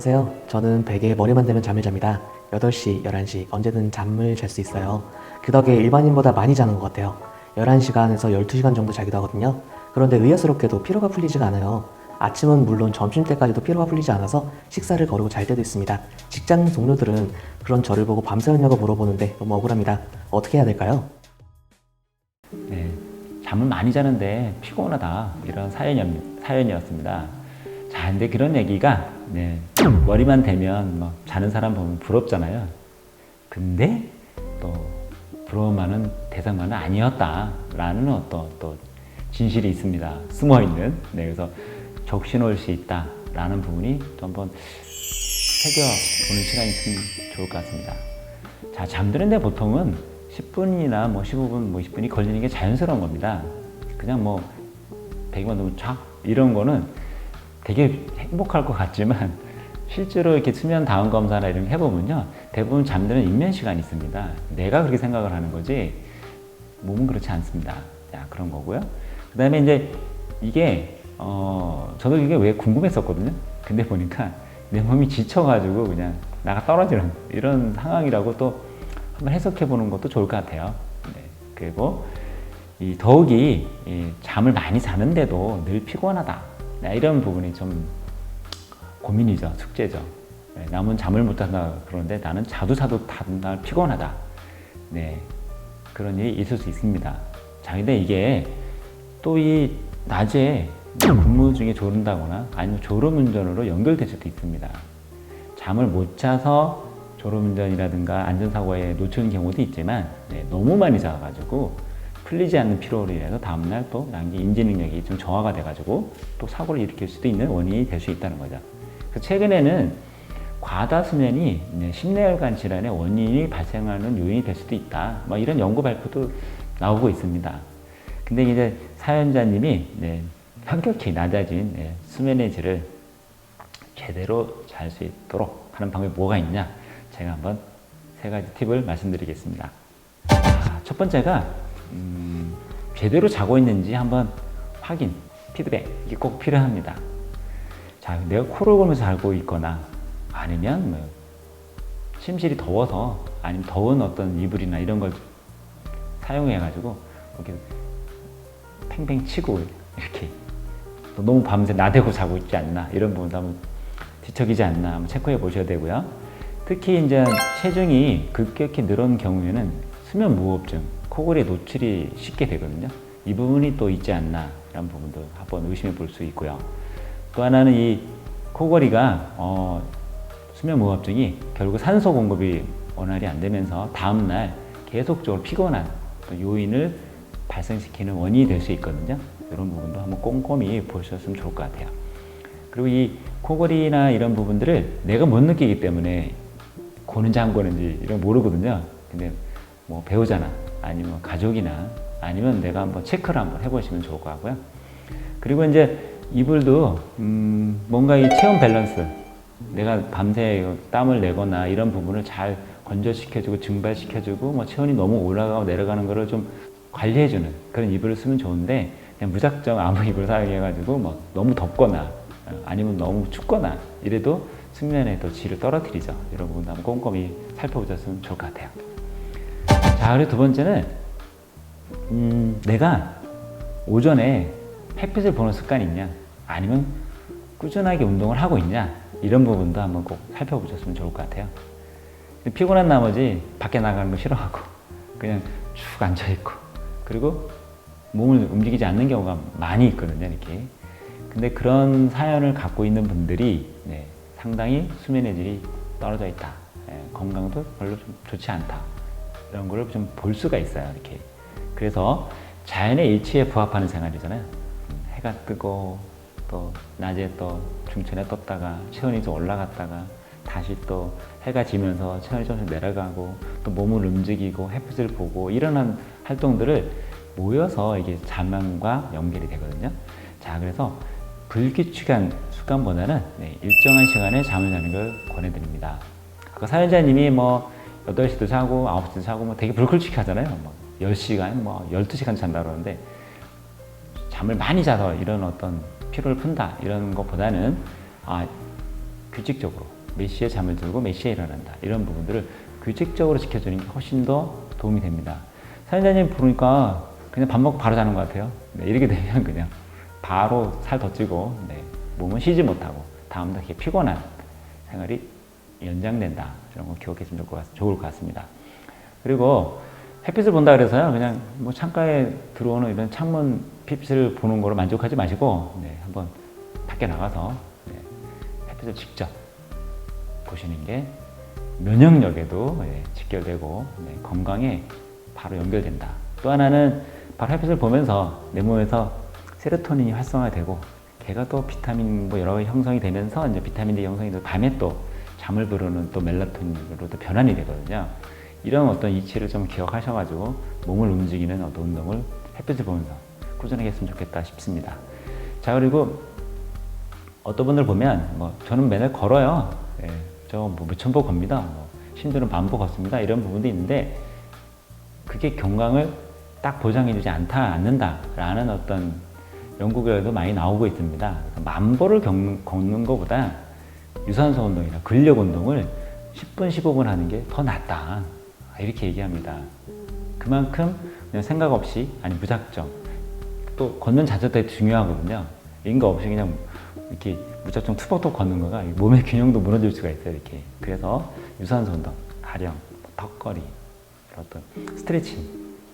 안녕하세요. 저는 베개에 머리만 대면 잠을 잡니다. 8시, 11시 언제든 잠을 잘 수 있어요. 그 덕에 일반인보다 많이 자는 것 같아요. 11시간에서 12시간 정도 자기도 하거든요. 그런데 의아스럽게도 피로가 풀리지가 않아요. 아침은 물론 점심때까지도 피로가 풀리지 않아서 식사를 거르고 잘 때도 있습니다. 직장 동료들은 그런 저를 보고 밤새웠냐고 물어보는데 너무 억울합니다. 어떻게 해야 될까요? 네, 잠을 많이 자는데 피곤하다 이런 사연이었습니다. 자, 근데 그런 얘기가 머리만 대면 뭐 자는 사람 보면 부럽잖아요. 근데 또 부러움만은 대상만은 아니었다라는 어떤 또 진실이 있습니다. 숨어 있는. 그래서 적시놓을 수 있다라는 부분이 또 한번 새겨보는 시간이 있으면 좋을 것 같습니다. 자, 잠드는데 보통은 10분이나 뭐 15분, 뭐 20분이 걸리는 게 자연스러운 겁니다. 그냥 뭐 100만 넘으면 촥 이런 거는 되게 행복할 것 같지만 실제로 이렇게 수면 다운 검사나 이런 거 해보면요, 대부분 잠드는 입면 시간이 있습니다. 내가 그렇게 생각을 하는 거지 몸은 그렇지 않습니다. 자, 그런 거고요. 그 다음에 이제 이게 저도 이게 왜 궁금했었거든요. 근데 보니까 내 몸이 지쳐가지고 그냥 나가 떨어지는 이런 상황이라고 또 한번 해석해 보는 것도 좋을 것 같아요. 네. 그리고 더욱이 잠을 많이 자는데도 늘 피곤하다, 이런 부분이 좀 고민이죠. 숙제죠. 네. 남은 잠을 못 잔다 그러는데 나는 자도 다날 피곤하다. 네. 그런 일이 있을 수 있습니다. 자, 근데 이게 또 이 낮에 근무 중에 졸은다거나 아니면 졸음운전으로 연결될 수도 있습니다. 잠을 못 자서 졸음운전이라든가 안전사고에 놓치는 경우도 있지만 너무 많이 자가지고 풀리지 않는 피로로 인해서 다음날 또 남기 인지 능력이 좀 저하가 돼가지고 또 사고를 일으킬 수도 있는 원인이 될 수 있다는 거죠. 그래서 최근에는 과다 수면이 심내혈관 질환의 원인이 발생하는 요인이 될 수도 있다, 뭐 이런 연구 발표도 나오고 있습니다. 근데 이제 사연자님이 현격히 낮아진 수면의 질을 제대로 잘 수 있도록 하는 방법이 뭐가 있냐, 제가 한번 3가지 팁을 말씀드리겠습니다. 첫 번째가 제대로 자고 있는지 한번 확인, 피드백, 이게 꼭 필요합니다. 자, 내가 코를 골면서 자고 있거나 아니면 뭐 침실이 더워서 아니면 더운 어떤 이불이나 이런 걸 사용해 가지고 이렇게 팽팽 치고 이렇게 너무 밤새 나대고 자고 있지 않나, 이런 부분도 한번 뒤척이지 않나 한번 체크해 보셔야 되고요. 특히 이제 체중이 급격히 늘어난 경우에는 수면 무호흡증, 코골이에 노출이 쉽게 되거든요. 이 부분이 또 있지 않나, 이런 부분도 한번 의심해 볼 수 있고요. 또 하나는 이 코골이가 수면 무호흡증이 결국 산소 공급이 원활히 안 되면서 다음날 계속적으로 피곤한 요인을 발생시키는 원인이 될 수 있거든요. 이런 부분도 한번 꼼꼼히 보셨으면 좋을 것 같아요. 그리고 이 코골이나 이런 부분들을 내가 못 느끼기 때문에 고는지 안 고는지 이런 거 모르거든요. 근데 뭐 배우자나 아니면 가족이나 아니면 내가 한번 체크를 한번 해보시면 좋을 것 같고요. 그리고 이제 이불도 뭔가 이 체온 밸런스, 내가 밤새 땀을 내거나 이런 부분을 잘 건조시켜주고 증발시켜주고 뭐 체온이 너무 올라가고 내려가는 거를 좀 관리해주는 그런 이불을 쓰면 좋은데, 그냥 무작정 아무 이불 사용해가지고 뭐 너무 덥거나 아니면 너무 춥거나 이래도 숙면의 또 질을 떨어뜨리죠. 이런 부분도 한번 꼼꼼히 살펴보셨으면 좋을 것 같아요. 자, 그리고 두 번째는 내가 오전에 햇빛을 보는 습관이 있냐, 아니면 꾸준하게 운동을 하고 있냐, 이런 부분도 한번 꼭 살펴보셨으면 좋을 것 같아요. 피곤한 나머지 밖에 나가는 거 싫어하고 그냥 쭉 앉아있고, 그리고 몸을 움직이지 않는 경우가 많이 있거든요, 이렇게. 근데 그런 사연을 갖고 있는 분들이 상당히 수면의 질이 떨어져 있다, 건강도 별로 좀 좋지 않다, 이런 걸 좀 볼 수가 있어요, 이렇게. 그래서 자연의 일치에 부합하는 생활이잖아요. 해가 뜨고 또 낮에 또 중천에 떴다가 체온이 좀 올라갔다가 다시 또 해가 지면서 체온이 조금씩 내려가고 또 몸을 움직이고 햇빛을 보고 이런 활동들을 모여서 이게 잠과 연결이 되거든요. 자, 그래서 불규칙한 습관보다는 일정한 시간에 잠을 자는 걸 권해드립니다. 아까 사연자님이 뭐 8시도 자고 9시도 자고 뭐 되게 불규칙하잖아요. 뭐 10시간, 뭐 12시간 잔다 그러는데, 잠을 많이 자서 이런 어떤 피로를 푼다 이런 것보다는 규칙적으로 몇 시에 잠을 들고 몇 시에 일어난다. 이런 부분들을 규칙적으로 지켜주는 게 훨씬 더 도움이 됩니다. 사연자님 보니까 그냥 밥 먹고 바로 자는 것 같아요. 네, 이렇게 되면 그냥 바로 살 더 찌고 네, 몸은 쉬지 못하고 다음날 이렇게 피곤한 생활이 연장된다. 이런 거 기억했으면 좋을 것 같습니다. 그리고 햇빛을 본다 그래서요, 그냥 뭐 창가에 들어오는 이런 창문 빛을 보는 거로 만족하지 마시고, 네, 한번 밖에 나가서 네, 햇빛을 직접 보시는 게 면역력에도 네, 직결되고 네, 건강에 바로 연결된다. 또 하나는 바로 햇빛을 보면서 내 몸에서 세로토닌이 활성화되고, 걔가 또 비타민 뭐 여러 가지 형성이 되면서 이제 비타민 D 형성이 되고 밤에 또 잠을 부르는 또 멜라토닌으로 또 변환이 되거든요. 이런 어떤 이치를 좀 기억하셔가지고 몸을 움직이는 어떤 운동을 햇빛을 보면서 꾸준하게 했으면 좋겠다 싶습니다. 자, 그리고 어떤 분들 보면 뭐 저는 맨날 걸어요. 예, 저뭐 몇천 보 겁니다. 뭐 심지어는 만보 걷습니다. 이런 부분도 있는데 그게 건강을 딱 보장해주지 않는다라는 어떤 연구 결과도 많이 나오고 있습니다. 만 보를 걷는 것보다 유산소 운동이나 근력 운동을 10분, 15분 하는 게 더 낫다. 이렇게 얘기합니다. 그만큼 그냥 생각 없이, 아니 무작정. 또 걷는 자세도 되게 중요하거든요. 인가 없이 그냥 이렇게 무작정 투벅투벅 걷는 거가 몸의 균형도 무너질 수가 있어요. 이렇게. 그래서 유산소 운동, 아령, 턱걸이, 어떤 스트레칭,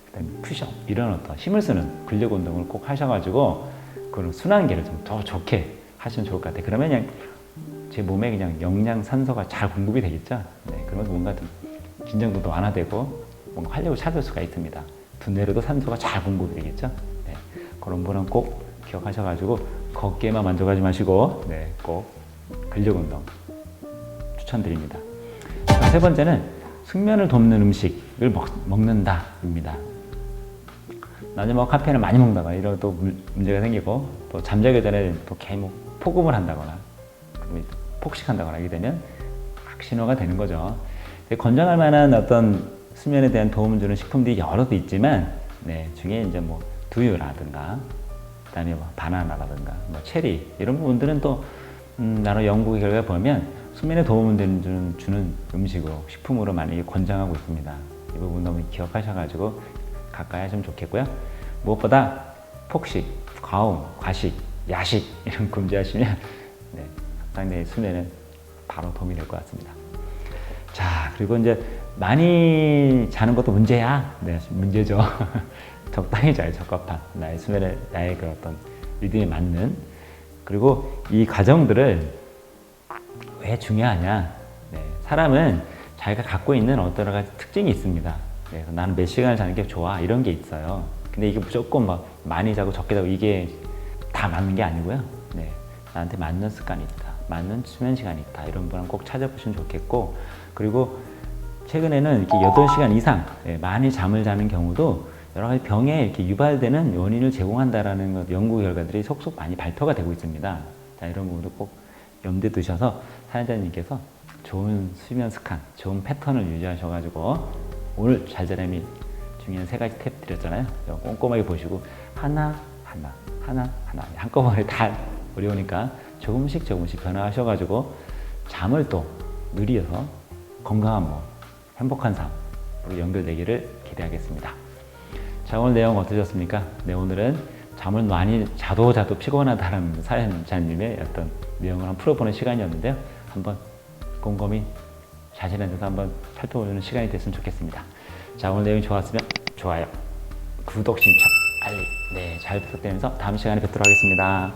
그다음에 푸시업 이런 어떤 힘을 쓰는 근력 운동을 꼭 하셔가지고 그런 순환계를 좀 더 좋게 하시면 좋을 것 같아요. 그러면 그냥 제 몸에 그냥 영양, 산소가 잘 공급이 되겠죠. 네, 그러면서 뭔가 좀 긴장도도 완화되고 뭔가 활력을 찾을 수가 있습니다. 두뇌로도 산소가 잘 공급이 되겠죠. 네, 그런 부분은 꼭 기억하셔가지고 걷기에만 만족하지 마시고 네, 꼭 근력 운동 추천드립니다. 자, 세 번째는 숙면을 돕는 음식을 먹는다입니다. 낮에 뭐 카페인을 많이 먹다가 이런 또 문제가 생기고 또 잠자기 전에 또 괜히 폭음을 한다거나 폭식한다거나 하게 되면 악신호가 되는 거죠. 권장할 만한 어떤 수면에 대한 도움을 주는 식품들이 여러 개 있지만 네, 중에 이제 뭐 두유라든가 그다음에 뭐 바나나라든가 뭐 체리 이런 부분들은 또 나라 연구 결과 보면 수면에 도움을 주는 음식으로 식품으로 많이 권장하고 있습니다. 이 부분 너무 기억하셔가지고 가까이 하시면 좋겠고요. 무엇보다 폭식, 과음, 과식, 야식 이런 금지하시면 네, 상당히 수면에 바로 도움이 될 것 같습니다. 자, 그리고 이제 많이 자는 것도 문제야. 네, 문제죠. 적당히 자요. 적합한 나의 수면에 나의 그 어떤 리듬에 맞는. 그리고 이 과정들을 왜 중요하냐? 네, 사람은 자기가 갖고 있는 어떤 여러 가지 특징이 있습니다. 그래서 나는 몇 시간을 자는 게 좋아 이런 게 있어요. 근데 이게 무조건 막 많이 자고 적게 자고 이게 다 맞는 게 아니고요. 네, 나한테 맞는 습관이 있다, 맞는 수면 시간이 있다 이런 분은 꼭 찾아보시면 좋겠고, 그리고 최근에는 이렇게 8시간 이상 많이 잠을 자는 경우도 여러 가지 병에 이렇게 유발되는 원인을 제공한다라는 것, 연구 결과들이 속속 많이 발표가 되고 있습니다. 자, 이런 부분도 꼭 염두에 두셔서 사연자님께서 좋은 수면 습관, 좋은 패턴을 유지하셔가지고 오늘 잘 자려면 중요한 3가지 탭 드렸잖아요. 꼼꼼하게 보시고 하나 한꺼번에 다 어려우니까 조금씩 변화하셔가지고 잠을 또 누리어서 건강한 몸, 행복한 삶으로 연결되기를 기대하겠습니다. 자, 오늘 내용 어떠셨습니까? 네, 오늘은 잠을 많이 자도 피곤하다는 사연자님의 어떤 내용을 한번 풀어보는 시간이었는데요. 한번 곰곰이 자신한테서 한번 살펴보는 시간이 됐으면 좋겠습니다. 자, 오늘 내용이 좋았으면 좋아요, 구독, 신청, 알림 네, 잘 부탁드리면서 다음 시간에 뵙도록 하겠습니다.